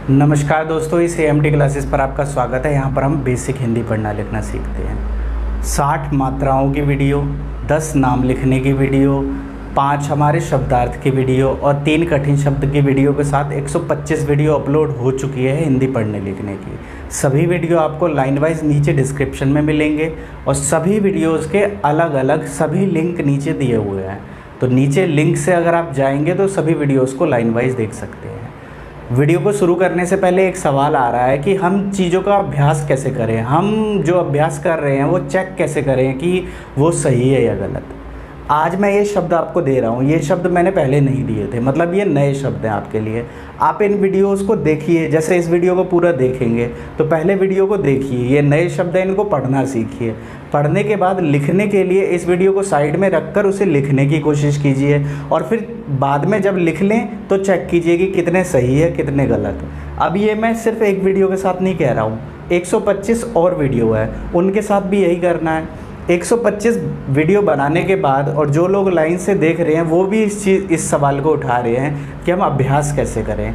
नमस्कार दोस्तों, इस AMT क्लासेस पर आपका स्वागत है। यहाँ पर हम बेसिक हिंदी पढ़ना लिखना सीखते हैं। 60 मात्राओं की वीडियो, 10 नाम लिखने की वीडियो, 5 हमारे शब्दार्थ की वीडियो और 3 कठिन शब्द की वीडियो के साथ 125 वीडियो अपलोड हो चुकी है हिंदी पढ़ने लिखने की। सभी वीडियो आपको लाइन वाइज नीचे डिस्क्रिप्शन में मिलेंगे और सभी वीडियोज़ के अलग अलग सभी लिंक नीचे दिए हुए हैं। तो नीचे लिंक से अगर आप जाएंगे तो सभी वीडियोज़ को लाइन वाइज देख सकते हैं। वीडियो को शुरू करने से पहले एक सवाल आ रहा है कि हम चीज़ों का अभ्यास कैसे करें, हम जो अभ्यास कर रहे हैं वो चेक कैसे करें कि वो सही है या गलत। आज मैं ये शब्द आपको दे रहा हूँ, ये शब्द मैंने पहले नहीं दिए थे, मतलब ये नए शब्द हैं आपके लिए। आप इन वीडियोस को देखिए, जैसे इस वीडियो को पूरा देखेंगे तो पहले वीडियो को देखिए, ये नए शब्द हैं, इनको पढ़ना सीखिए। पढ़ने के बाद लिखने के लिए इस वीडियो को साइड में रखकर उसे लिखने की कोशिश कीजिए और फिर बाद में जब लिख लें तो चेक कीजिए कि कितने सही है कितने गलत। अब ये मैं सिर्फ एक वीडियो के साथ नहीं कह रहा हूँ, 125 और वीडियो है, उनके साथ भी यही करना है। 125 वीडियो बनाने के बाद और जो लोग लाइन से देख रहे हैं वो भी इस सवाल को उठा रहे हैं कि हम अभ्यास कैसे करें।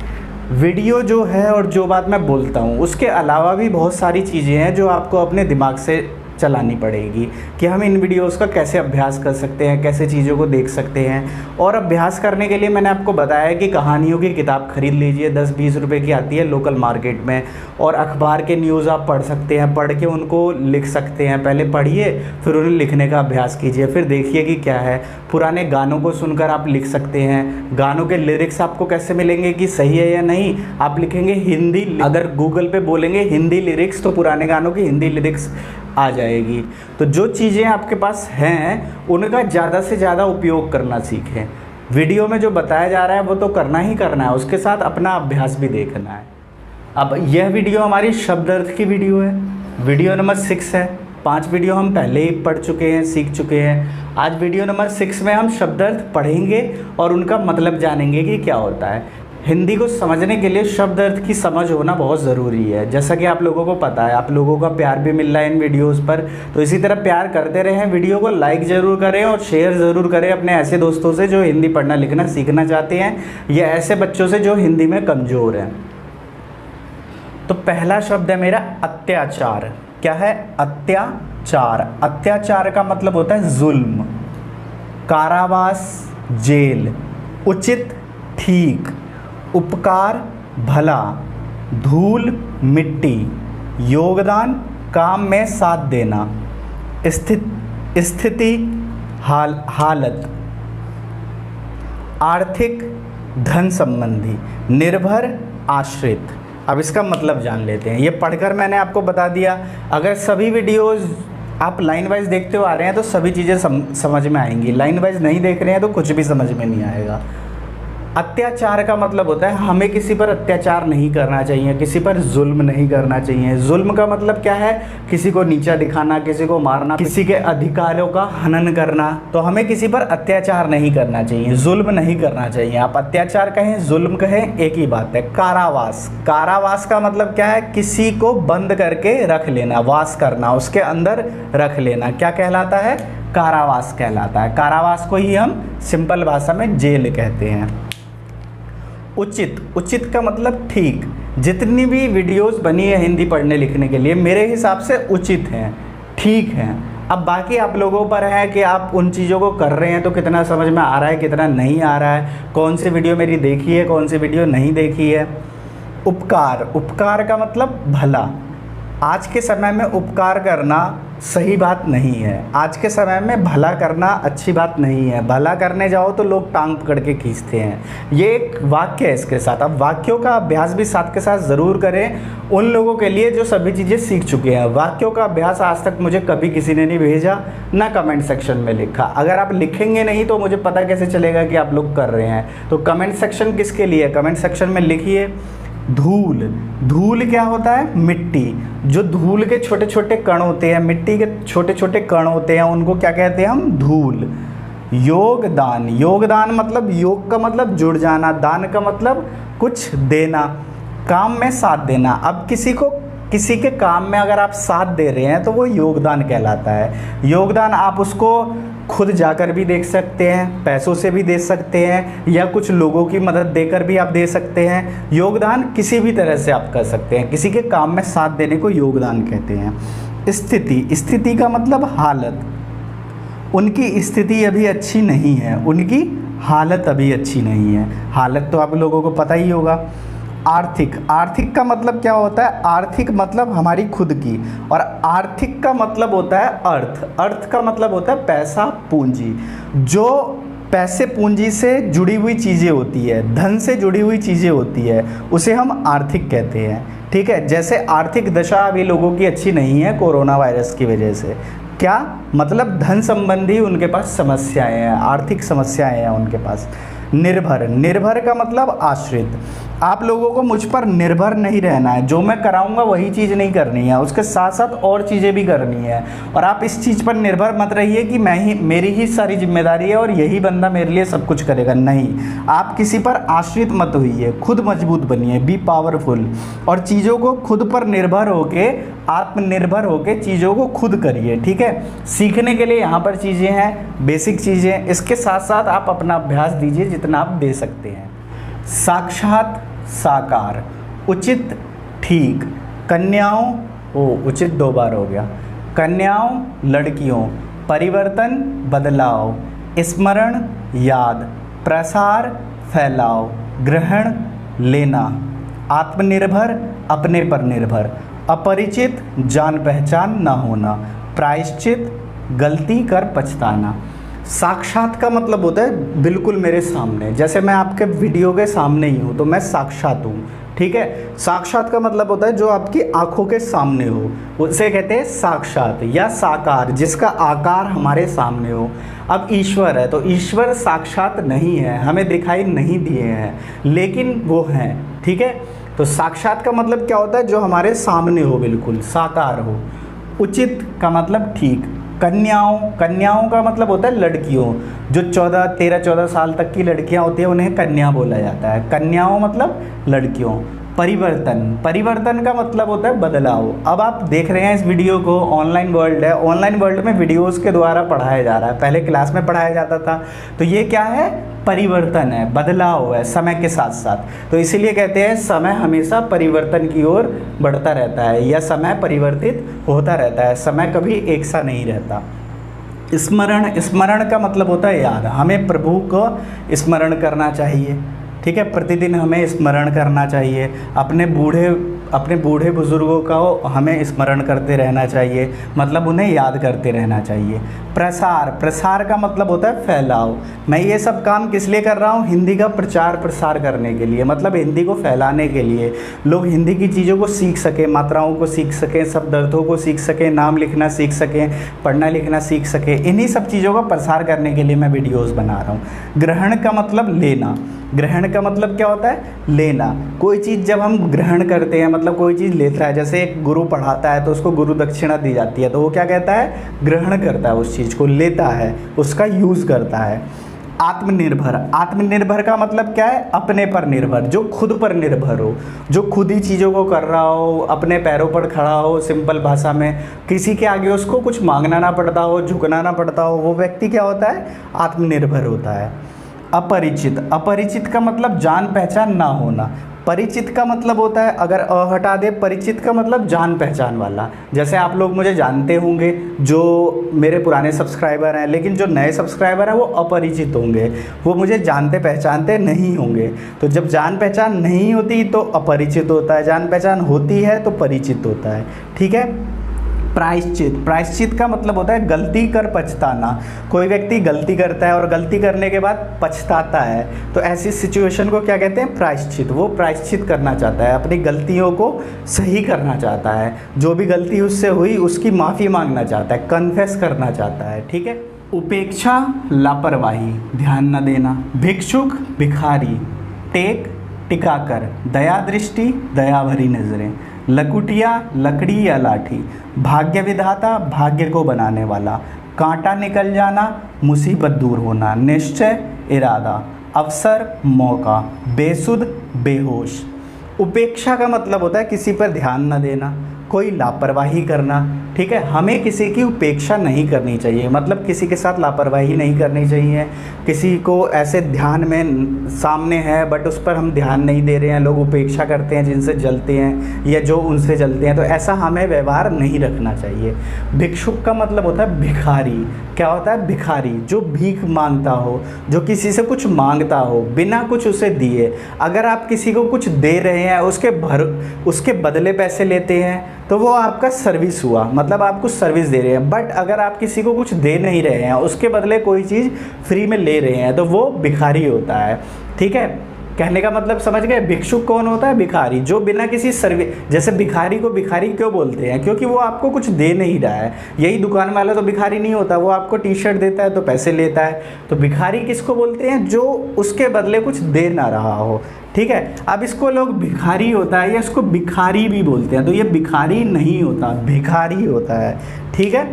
वीडियो जो है और जो बात मैं बोलता हूँ उसके अलावा भी बहुत सारी चीज़ें हैं जो आपको अपने दिमाग से चलानी पड़ेगी कि हम इन वीडियोस का कैसे अभ्यास कर सकते हैं, कैसे चीज़ों को देख सकते हैं। और अभ्यास करने के लिए मैंने आपको बताया कि कहानियों की किताब खरीद लीजिए, 10-20 रुपए की आती है लोकल मार्केट में, और अखबार के न्यूज़ आप पढ़ सकते हैं, पढ़ के उनको लिख सकते हैं। पहले पढ़िए फिर उन्हें लिखने का अभ्यास कीजिए, फिर देखिए कि क्या है। पुराने गानों को सुनकर आप लिख सकते हैं। गानों के लिरिक्स आपको कैसे मिलेंगे कि सही है या नहीं, आप लिखेंगे हिंदी, अगर गूगल पे बोलेंगे हिंदी लिरिक्स तो पुराने गानों की हिंदी लिरिक्स आ जाएगी। तो जो चीज़ें आपके पास हैं उनका ज़्यादा से ज़्यादा उपयोग करना सीखें। वीडियो में जो बताया जा रहा है वो तो करना ही करना है, उसके साथ अपना अभ्यास भी देखना है। अब यह वीडियो हमारी शब्दार्थ की वीडियो है, वीडियो नंबर 6 है। 5 वीडियो हम पहले ही पढ़ चुके हैं, सीख चुके हैं। आज वीडियो नंबर 6 में हम शब्दार्थ पढ़ेंगे और उनका मतलब जानेंगे कि क्या होता है। हिंदी को समझने के लिए शब्द अर्थ की समझ होना बहुत ज़रूरी है, जैसा कि आप लोगों को पता है। आप लोगों का प्यार भी मिल रहा है इन वीडियोस पर, तो इसी तरह प्यार करते रहें। वीडियो को लाइक ज़रूर करें और शेयर ज़रूर करें अपने ऐसे दोस्तों से जो हिंदी पढ़ना लिखना सीखना चाहते हैं या ऐसे बच्चों से जो हिंदी में कमज़ोर हैं। तो पहला शब्द है मेरा अत्याचार। क्या है? अत्याचार। अत्याचार का मतलब होता है जुल्म, कारावास, जेल, उचित, ठीक, उपकार, भला, धूल, मिट्टी, योगदान, काम में साथ देना, स्थिति, हालत, आर्थिक, धन संबंधी, निर्भर, आश्रित। अब इसका मतलब जान लेते हैं। ये पढ़कर मैंने आपको बता दिया। अगर सभी वीडियोज़ आप लाइन वाइज देखते हुए आ रहे हैं तो सभी चीज़ें समझ में आएंगी, लाइन वाइज नहीं देख रहे हैं तो कुछ भी समझ में नहीं आएगा। अत्याचार का मतलब होता है हमें किसी पर अत्याचार नहीं करना चाहिए, किसी पर जुल्म नहीं करना चाहिए। जुल्म का मतलब क्या है? किसी को नीचा दिखाना, किसी को मारना, किसी के अधिकारों का हनन करना। तो हमें किसी पर अत्याचार नहीं करना चाहिए, जुल्म नहीं करना चाहिए। आप अत्याचार कहें, जुल्म कहें, एक ही बात है। कारावास। कारावास का मतलब क्या है? किसी को बंद करके रख लेना, वास करना, उसके अंदर रख लेना, क्या कहलाता है? कारावास कहलाता है। कारावास को ही हम सिंपल भाषा में जेल कहते हैं। उचित। उचित का मतलब ठीक। जितनी भी वीडियोस बनी है हिंदी पढ़ने लिखने के लिए मेरे हिसाब से उचित हैं, ठीक हैं। अब बाकी आप लोगों पर है कि आप उन चीज़ों को कर रहे हैं तो कितना समझ में आ रहा है, कितना नहीं आ रहा है, कौन सी वीडियो मेरी देखी है, कौन सी वीडियो नहीं देखी है। उपकार। उपकार का मतलब भला। आज के समय में उपकार करना सही बात नहीं है। आज के समय में भला करना अच्छी बात नहीं है। भला करने जाओ तो लोग टांग पकड़ के खींचते हैं। ये एक वाक्य है इसके साथ। अब वाक्यों का अभ्यास भी साथ के साथ ज़रूर करें उन लोगों के लिए जो सभी चीज़ें सीख चुके हैं। वाक्यों का अभ्यास आज तक मुझे कभी किसी ने नहीं भेजा, ना कमेंट सेक्शन में लिखा। अगर आप लिखेंगे नहीं तो मुझे पता कैसे चलेगा कि आप लोग कर रहे हैं। तो कमेंट सेक्शन किसके लिए? कमेंट सेक्शन में लिखिए धूल। धूल क्या होता है? मिट्टी। जो धूल के छोटे छोटे कण होते हैं, मिट्टी के छोटे छोटे कण होते हैं, उनको क्या कहते हैं हम? धूल। योगदान। योगदान मतलब योग का मतलब जुड़ जाना, दान का मतलब कुछ देना, काम में साथ देना। अब किसी के काम में अगर आप साथ दे रहे हैं तो वो योगदान कहलाता है। योगदान आप उसको खुद जाकर भी देख सकते हैं, पैसों से भी दे सकते हैं, या कुछ लोगों की मदद देकर भी आप दे सकते हैं। योगदान किसी भी तरह से आप कर सकते हैं, किसी के काम में साथ देने को योगदान कहते हैं। स्थिति, स्थिति का मतलब हालत, उनकी स्थिति अभी अच्छी नहीं है, उनकी हालत अभी अच्छी नहीं है। हालत तो आप लोगों को पता ही होगा। आर्थिक, आर्थिक का मतलब क्या होता है? आर्थिक मतलब हमारी खुद की, और आर्थिक का मतलब होता है अर्थ। अर्थ का मतलब होता है पैसा, पूंजी। जो पैसे पूंजी से जुड़ी हुई चीज़ें होती है, धन से जुड़ी हुई चीज़ें होती है, उसे हम आर्थिक कहते हैं। ठीक है, जैसे आर्थिक दशा अभी लोगों की अच्छी नहीं है कोरोना वायरस की वजह से। क्या मतलब? धन संबंधी उनके पास समस्याएं हैं, आर्थिक समस्याएं हैं उनके पास। निर्भर, निर्भर का मतलब आश्रित। आप लोगों को मुझ पर निर्भर नहीं रहना है, जो मैं कराऊंगा वही चीज़ नहीं करनी है, उसके साथ साथ और चीज़ें भी करनी है। और आप इस चीज़ पर निर्भर मत रहिए कि मेरी ही सारी जिम्मेदारी है और यही बंदा मेरे लिए सब कुछ करेगा। नहीं, आप किसी पर आश्रित मत होइए, खुद मजबूत बनिए, बी पावरफुल, और चीज़ों को खुद पर निर्भर होके, आत्मनिर्भर होके चीज़ों को खुद करिए। ठीक है, सीखने के लिए यहाँ पर चीज़ें हैं, बेसिक चीज़ें। इसके साथ साथ आप अपना अभ्यास दीजिए जितना आप दे सकते हैं। साक्षात, साकार, उचित, ठीक, कन्याओं, उचित 2 बार हो गया, कन्याओं, लड़कियों, परिवर्तन, बदलाव, स्मरण, याद, प्रसार, फैलाव, ग्रहण, लेना, आत्मनिर्भर, अपने पर निर्भर, अपरिचित, जान पहचान ना होना, प्रायश्चित, गलती कर पछताना। साक्षात का मतलब होता है बिल्कुल मेरे सामने, जैसे मैं आपके वीडियो के सामने ही हूँ तो मैं साक्षात हूँ। ठीक है, साक्षात का मतलब होता है जो आपकी आंखों के सामने हो, उसे कहते हैं साक्षात या साकार, जिसका आकार हमारे सामने हो। अब ईश्वर है तो ईश्वर साक्षात नहीं है, हमें दिखाई नहीं दिए हैं, लेकिन वो हैं। ठीक है, तो साक्षात का मतलब क्या होता है? जो हमारे सामने हो, बिल्कुल साकार हो। उचित का मतलब ठीक। कन्याओं, कन्याओं का मतलब होता है लड़कियों, जो 13-14 साल तक की लड़कियां होती हैं उन्हें कन्या बोला जाता है। कन्याओं मतलब लड़कियों। परिवर्तन, परिवर्तन का मतलब होता है बदलाव। अब आप देख रहे हैं इस वीडियो को, ऑनलाइन वर्ल्ड है, ऑनलाइन वर्ल्ड में वीडियोस के द्वारा पढ़ाया जा रहा है, पहले क्लास में पढ़ाया जाता था। तो ये क्या है? परिवर्तन है, बदलाव है समय के साथ साथ। तो इसीलिए कहते हैं समय हमेशा परिवर्तन की ओर बढ़ता रहता है, या समय परिवर्तित होता रहता है, समय कभी एक सा नहीं रहता। स्मरण, स्मरण का मतलब होता है याद, हमें प्रभु को स्मरण करना चाहिए। ठीक है, प्रतिदिन हमें स्मरण करना चाहिए, अपने बूढ़े बुजुर्गों का हमें स्मरण करते रहना चाहिए, मतलब उन्हें याद करते रहना चाहिए। प्रसार, प्रसार का मतलब होता है फैलाव। मैं ये सब काम किस लिए कर रहा हूँ? हिंदी का प्रचार प्रसार करने के लिए, मतलब हिंदी को फैलाने के लिए, लोग हिंदी की चीज़ों को सीख सकें, मात्राओं को सीख सकें, शब्द अर्थों को सीख सकें, नाम लिखना सीख सकें, पढ़ना लिखना सीख सकें। इन्हीं सब चीज़ों का प्रसार करने के लिए मैं वीडियोस बना रहा हूँ। ग्रहण का मतलब लेना, ग्रहण का मतलब क्या होता है? लेना। कोई चीज़ जब हम ग्रहण करते हैं, मतलब कोई चीज़ लेता है, जैसे एक गुरु पढ़ाता है तो उसको गुरु दक्षिणा दी जाती है, तो वो क्या कहता है? ग्रहण करता है, उस चीज़ को लेता है, उसका यूज़ करता है। आत्मनिर्भर, आत्मनिर्भर का मतलब क्या है? अपने पर निर्भर, जो खुद पर निर्भर हो, जो खुद ही चीज़ों को कर रहा हो, अपने पैरों पर खड़ा हो, सिंपल भाषा में, किसी के आगे उसको कुछ मांगना ना पड़ता हो, झुकना ना पड़ता हो, वो व्यक्ति क्या होता है? आत्मनिर्भर होता है। अपरिचित, अपरिचित का मतलब जान पहचान ना होना। परिचित का मतलब होता है, अगर हटा दे, परिचित का मतलब जान पहचान वाला। जैसे आप लोग मुझे जानते होंगे जो मेरे पुराने सब्सक्राइबर हैं, लेकिन जो नए सब्सक्राइबर हैं वो अपरिचित होंगे, वो मुझे जानते पहचानते नहीं होंगे। तो जब जान पहचान नहीं होती तो अपरिचित होता है, जान पहचान होती है तो परिचित होता है। ठीक है। प्रायश्चित, प्रायश्चित का मतलब होता है गलती कर पछताना। कोई व्यक्ति गलती करता है और गलती करने के बाद पछताता है, तो ऐसी सिचुएशन को क्या कहते हैं? प्रायश्चित। वो प्रायश्चित करना चाहता है, अपनी गलतियों को सही करना चाहता है, जो भी गलती उससे हुई उसकी माफ़ी मांगना चाहता है, कन्फेस करना चाहता है। ठीक है। उपेक्षा, लापरवाही, ध्यान न देना। भिक्षुक, भिखारी। टेक, टिकाकर। दया दृष्टि, दया भरी नज़रें। लकुटिया, लकड़ी या लाठी। भाग्य विधाता, भाग्य को बनाने वाला। कांटा निकल जाना, मुसीबत दूर होना। निश्चय, इरादा। अवसर, मौका। बेसुध, बेहोश। उपेक्षा का मतलब होता है किसी पर ध्यान न देना, कोई लापरवाही करना, ठीक है। हमें किसी की उपेक्षा नहीं करनी चाहिए, मतलब किसी के साथ लापरवाही नहीं करनी चाहिए। किसी को ऐसे ध्यान में सामने है बट उस पर हम ध्यान नहीं दे रहे हैं, लोग उपेक्षा करते हैं जिनसे जलते हैं या जो उनसे जलते हैं, तो ऐसा हमें व्यवहार नहीं रखना चाहिए। भिक्षुक का मतलब होता है भिखारी। क्या होता है? भिखारी, जो भीख मांगता हो, जो किसी से कुछ मांगता हो बिना कुछ उसे दिए। अगर आप किसी को कुछ दे रहे हैं, उसके बदले पैसे लेते हैं, तो वो आपका सर्विस हुआ, मतलब आप कुछ सर्विस दे रहे हैं। बट अगर आप किसी को कुछ दे नहीं रहे हैं, उसके बदले कोई चीज़ फ्री में ले रहे हैं, तो वो भिखारी होता है। ठीक है, कहने का मतलब समझ गए? भिक्षुक कौन होता है? भिखारी, जो बिना किसी सर्विस, जैसे भिखारी को भिखारी क्यों बोलते हैं? क्योंकि वो आपको कुछ दे नहीं रहा है। यही दुकान वाला तो भिखारी नहीं होता, वो आपको टी शर्ट देता है तो पैसे लेता है। तो भिखारी किसको बोलते हैं? जो उसके बदले कुछ दे ना रहा हो। ठीक है, अब इसको लोग भिखारी होता है या इसको भिखारी भी बोलते हैं, तो ये भिखारी नहीं होता, भिखारी होता है। ठीक है,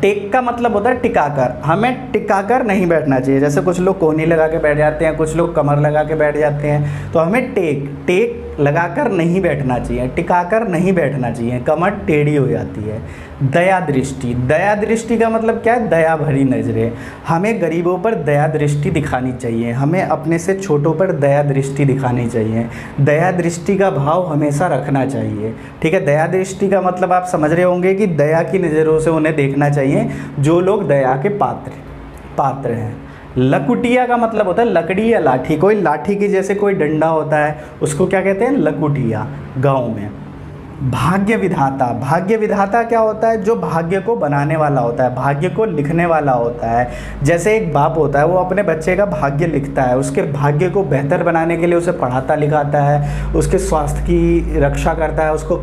टेक का मतलब होता है टिकाकर। हमें टिकाकर नहीं बैठना चाहिए। जैसे कुछ लोग कोहनी लगा के बैठ जाते हैं, कुछ लोग कमर लगा के बैठ जाते हैं, तो हमें टेक लगाकर नहीं बैठना चाहिए, टिकाकर नहीं बैठना चाहिए, कमर टेढ़ी हो जाती है। दया दृष्टि, दया दृष्टि का मतलब क्या है? दया भरी नज़रें। हमें गरीबों पर दया दृष्टि दिखानी चाहिए, हमें अपने से छोटों पर दया दृष्टि दिखानी चाहिए। दया दृष्टि का भाव हमेशा रखना चाहिए। ठीक है, दया दृष्टि का मतलब आप समझ रहे होंगे कि दया की नज़रों से उन्हें देखना चाहिए जो लोग दया के पात्र हैं। लकुटिया का मतलब होता है लकड़ी या लाठी। कोई लाठी की जैसे कोई डंडा होता है, उसको क्या कहते हैं? लकुटिया गाँव में। भाग्य विधाता, भाग्य विधाता क्या होता है? जो भाग्य को बनाने वाला होता है, भाग्य को लिखने वाला होता है। जैसे एक बाप होता है, वो अपने बच्चे का भाग्य लिखता है, उसके भाग्य को बेहतर बनाने के लिए उसे पढ़ाता लिखाता है, उसके स्वास्थ्य की रक्षा करता है, उसको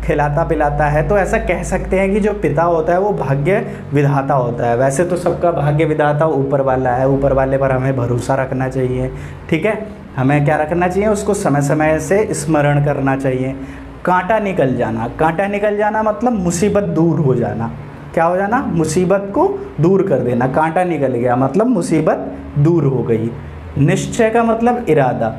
खिलाता पिलाता है। तो ऐसा कह सकते हैं कि जो पिता होता है वो भाग्य विधाता होता है। वैसे तो सबका भाग्य विधाता ऊपर वाला है, ऊपर वाले पर हमें भरोसा रखना चाहिए। ठीक है, हमें क्या रखना चाहिए? उसको समय समय से स्मरण करना चाहिए। कांटा निकल जाना, कांटा निकल जाना मतलब मुसीबत दूर हो जाना। क्या हो जाना? मुसीबत को दूर कर देना। कांटा निकल गया मतलब मुसीबत दूर हो गई। निश्चय का मतलब इरादा।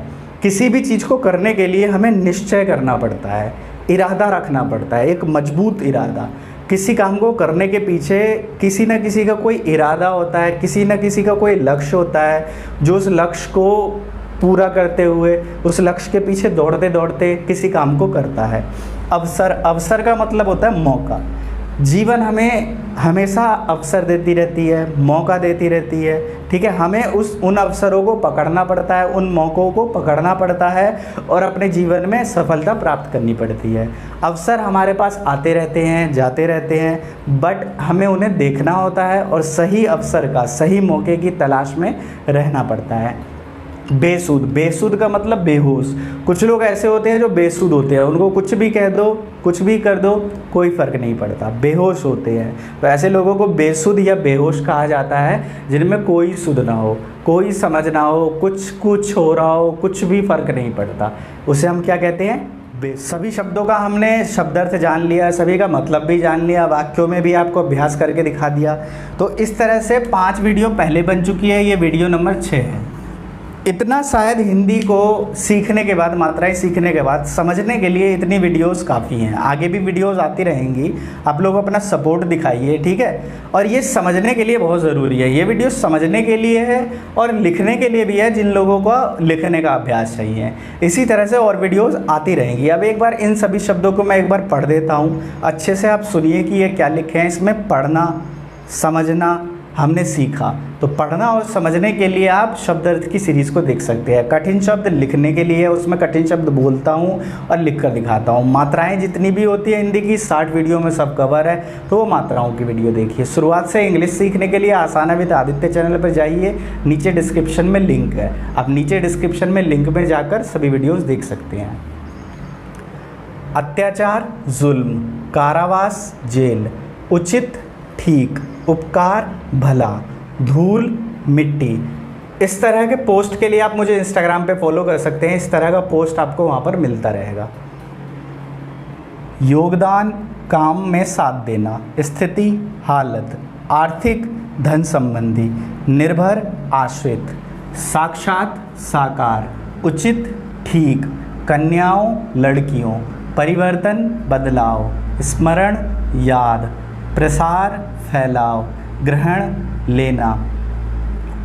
किसी भी चीज़ को करने के लिए हमें निश्चय करना पड़ता है, इरादा रखना पड़ता है, एक मजबूत इरादा। किसी काम को करने के पीछे किसी न किसी का कोई इरादा होता है, किसी न किसी का कोई लक्ष्य होता है, जो उस लक्ष्य को पूरा करते हुए, उस लक्ष्य के पीछे दौड़ते दौड़ते किसी काम को करता है। अवसर, अवसर का मतलब होता है मौका। जीवन हमें हमेशा अवसर देती रहती है, मौका देती रहती है। ठीक है, हमें उन अवसरों को पकड़ना पड़ता है, उन मौक़ों को पकड़ना पड़ता है और अपने जीवन में सफलता प्राप्त करनी पड़ती है। अवसर हमारे पास आते रहते हैं, जाते रहते हैं, बट हमें उन्हें देखना होता है और सही अवसर का, सही मौके की तलाश में रहना पड़ता है। बेसुध, बेसुध का मतलब बेहोश। कुछ लोग ऐसे होते हैं जो बेसुध होते हैं, उनको कुछ भी कह दो, कुछ भी कर दो, कोई फ़र्क नहीं पड़ता, बेहोश होते हैं। तो ऐसे लोगों को बेसुध या बेहोश कहा जाता है, जिनमें कोई सुध ना हो, कोई समझ ना हो, कुछ हो रहा हो, कुछ भी फ़र्क नहीं पड़ता, उसे हम क्या कहते हैं? सभी शब्दों का हमने शब्दार्थ जान लिया, सभी का मतलब भी जान लिया, वाक्यों में भी आपको अभ्यास करके दिखा दिया। तो इस तरह से 5 वीडियो पहले बन चुकी है, ये वीडियो नंबर 6 है। इतना शायद हिंदी को सीखने के बाद, मात्राएं सीखने के बाद समझने के लिए इतनी वीडियोस काफ़ी हैं। आगे भी वीडियोस आती रहेंगी, आप लोग अपना सपोर्ट दिखाइए। ठीक है, और ये समझने के लिए बहुत ज़रूरी है। ये वीडियो समझने के लिए है और लिखने के लिए भी है, जिन लोगों को लिखने का अभ्यास चाहिए। इसी तरह से और वीडियोज़ आती रहेंगी। अब एक बार इन सभी शब्दों को मैं एक बार पढ़ देता हूँ, अच्छे से आप सुनिए कि ये क्या लिखे हैं। इसमें पढ़ना समझना हमने सीखा, तो पढ़ना और समझने के लिए आप शब्द अर्थ की सीरीज़ को देख सकते हैं। कठिन शब्द लिखने के लिए, उसमें कठिन शब्द बोलता हूँ और लिख कर दिखाता हूँ। मात्राएं जितनी भी होती है हिंदी की 60 वीडियो में सब कवर है, तो वो मात्राओं की वीडियो देखिए। शुरुआत से इंग्लिश सीखने के लिए आसान विद आदित्य चैनल पर जाइए, नीचे डिस्क्रिप्शन में लिंक है, आप नीचे डिस्क्रिप्शन में लिंक में जाकर सभी वीडियोज़ देख सकते हैं। अत्याचार जुल्म, कारावास जेल, उचित ठीक, उपकार भला, धूल मिट्टी। इस तरह के पोस्ट के लिए आप मुझे इंस्टाग्राम पे फॉलो कर सकते हैं, इस तरह का पोस्ट आपको वहाँ पर मिलता रहेगा। योगदान काम में साथ देना, स्थिति हालत, आर्थिक धन संबंधी, निर्भर आश्रित, साक्षात साकार, उचित ठीक, कन्याओं लड़कियों, परिवर्तन बदलाव, स्मरण याद, प्रसार फैलाव, ग्रहण लेना,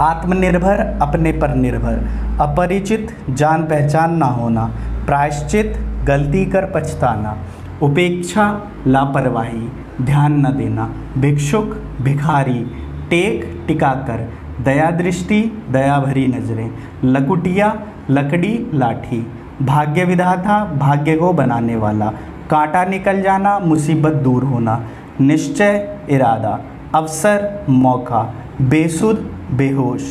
आत्मनिर्भर अपने पर निर्भर, अपरिचित जान पहचान ना होना, प्रायश्चित गलती कर पछताना, उपेक्षा लापरवाही, ध्यान न देना, भिक्षुक भिखारी, टेक टिकाकर, दया दृष्टि दया भरी नजरें, लकुटिया लकड़ी लाठी, भाग्य विधाता भाग्य को बनाने वाला, कांटा निकल जाना मुसीबत दूर होना, निश्चय इरादा, अवसर मौका, बेसुध बेहोश।